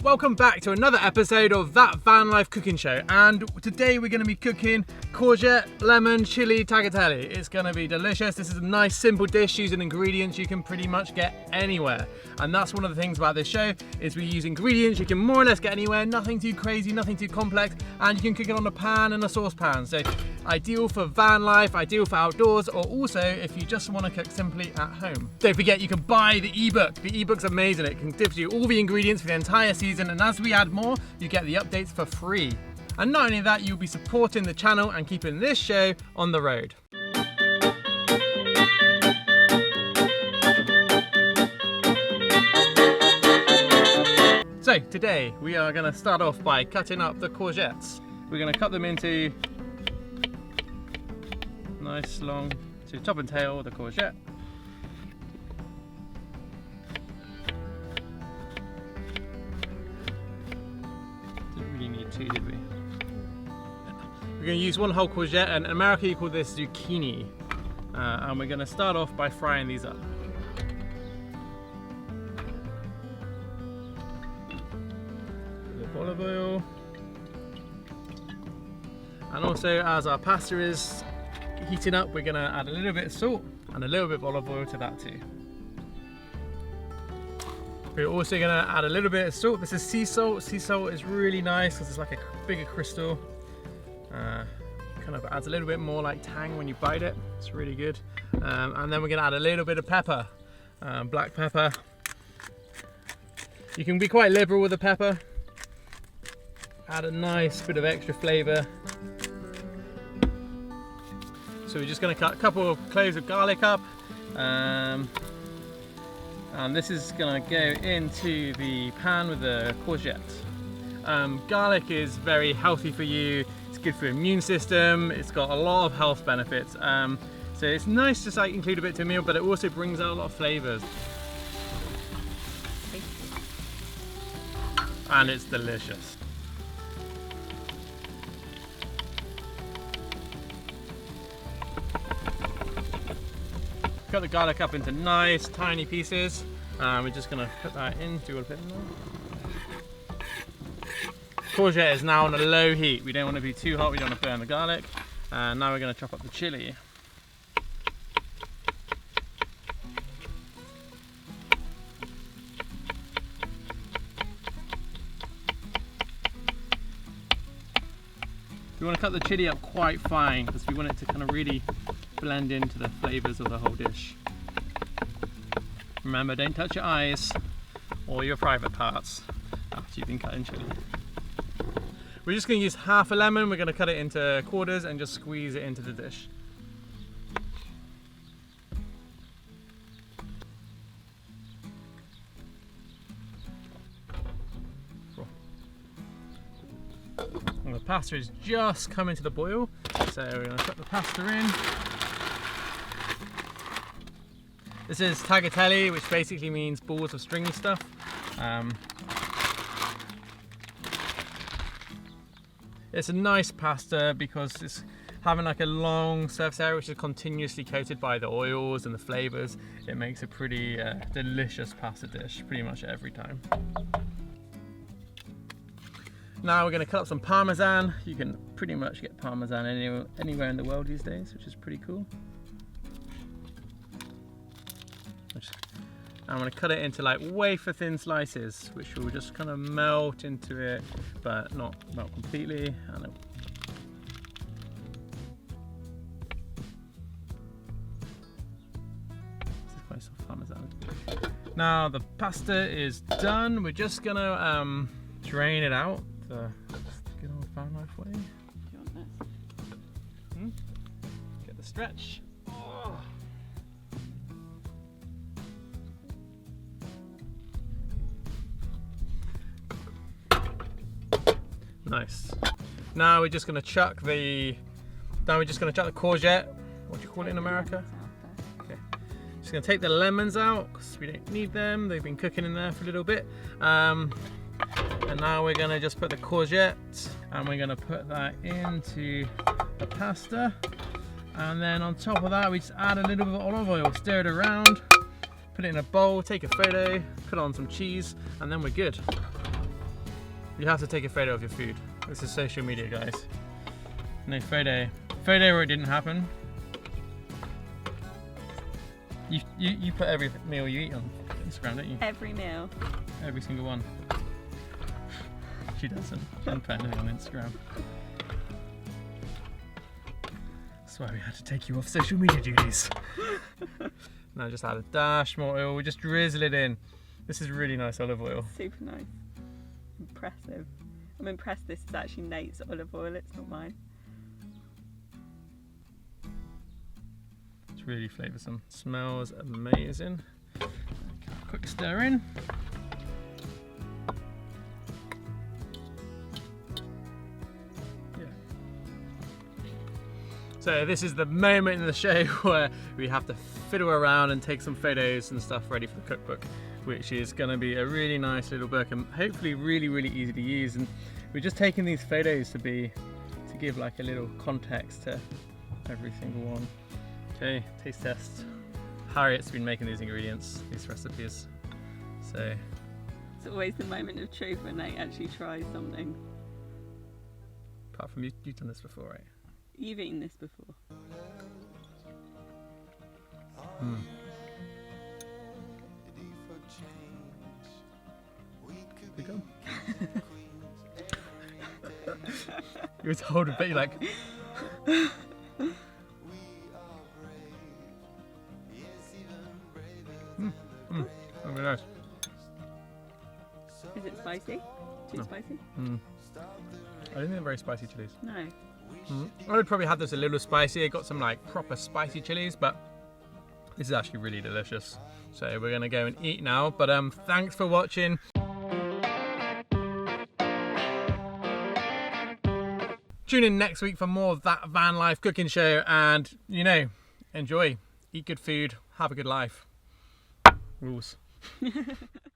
Welcome back to another episode of That Vanlife Cooking Show, and today we're going to be cooking courgette, lemon, chili, tagliatelle. It's going to be delicious. This is a nice simple dish using ingredients you can pretty much get anywhere, and that's one of the things about this show is we use ingredients you can more or less get anywhere, nothing too crazy, nothing too complex, and you can cook it on a pan and a saucepan. So ideal for van life, ideal for outdoors, or also if you just want to cook simply at home. Don't forget you can buy the ebook. The ebook's amazing. It gives you all the ingredients for the entire season, and as we add more, you get the updates for free. And not only that, you'll be supporting the channel and keeping this show on the road. So today we are going to start off by cutting up the courgettes. We're going to cut them into nice long, to top and tail the courgette. Didn't really need two, did we? We're going to use one whole courgette, and in America you call this zucchini. And we're going to start off by frying these up. A bit of olive oil. And also, as our pasta is heating up, we're going to add a little bit of salt and a little bit of olive oil to that too. We're also going to add a little bit of salt. This is sea salt. Sea salt is really nice because it's like a bigger crystal. Kind of adds a little bit more like tang when you bite it. It's really good. And then we're going to add a little bit of pepper, black pepper. You can be quite liberal with the pepper. Add a nice bit of extra flavour. So we're just going to cut a couple of cloves of garlic up, and this is going to go into the pan with the courgette. Garlic is very healthy for you. It's good for your immune system. It's got a lot of health benefits. So it's nice to like include a bit to a meal, but it also brings out a lot of flavours. And it's delicious. Cut the garlic up into nice tiny pieces. We're just going to put that in, do a bit more. Courgette is now on a low heat. We don't want to be too hot, we don't want to burn the garlic. Now we're going to chop up the chili. We want to cut the chili up quite fine because we want it to kind of really blend into the flavours of the whole dish. Remember, don't touch your eyes or your private parts after you've been cutting chili. We're just going to use half a lemon. We're going to cut it into quarters and just squeeze it into the dish. And the pasta is just coming to the boil, so we're going to put the pasta in. This is tagliatelle, which basically means balls of stringy stuff. It's a nice pasta because it's having like a long surface area which is continuously coated by the oils and the flavours. It makes a pretty delicious pasta dish pretty much every time. Now we're going to cut up some parmesan. You can pretty much get parmesan anywhere in the world these days, which is pretty cool. I'm going to cut it into like wafer thin slices, which will just kind of melt into it, but not melt completely. And this is quite soft parmesan. Now the pasta is done. We're just going to drain it out the good old van life way. Do you want this? Get the stretch. Oh. Nice. Now we're just going to chuck the courgette. What do you call it in America? Okay. Just going to take the lemons out because we don't need them. They've been cooking in there for a little bit. And now we're going to just put the courgette and we're going to put that into the pasta. And then on top of that, we just add a little bit of olive oil, stir it around, put it in a bowl, take a photo, put on some cheese, and then we're good. You have to take a photo of your food. This is social media, guys. No photo. Photo where it didn't happen. You put every meal you eat on Instagram, don't you? Every meal. Every single one. She doesn't. She doesn't put anything on Instagram. That's why we had to take you off social media duties. Now just add a dash more oil. We just drizzle it in. This is really nice olive oil. Super nice. Impressive. I'm impressed this is actually Nate's olive oil, it's not mine. It's really flavoursome. Smells amazing. Quick stir in. So this is the moment in the show where we have to fiddle around and take some photos and stuff ready for the cookbook, which is going to be a really nice little book and hopefully really easy to use. And we're just taking these photos to give like a little context to every single one. Okay, taste test. Harriet's been making these ingredients, these recipes. So It's always the moment of truth when Nate actually tries something. apart from you've done this before, right? You've eaten this before. You go. You was holding a bit like. Oh, very nice. Is it spicy? Too spicy? I don't think they're very spicy chilies. No. I would probably have this a little spicy. I got some like proper spicy chilies, but this is actually really delicious. So we're gonna go and eat now. But thanks for watching. Tune in next week for more of That Van Life Cooking Show, and enjoy, eat good food, have a good life. Rules.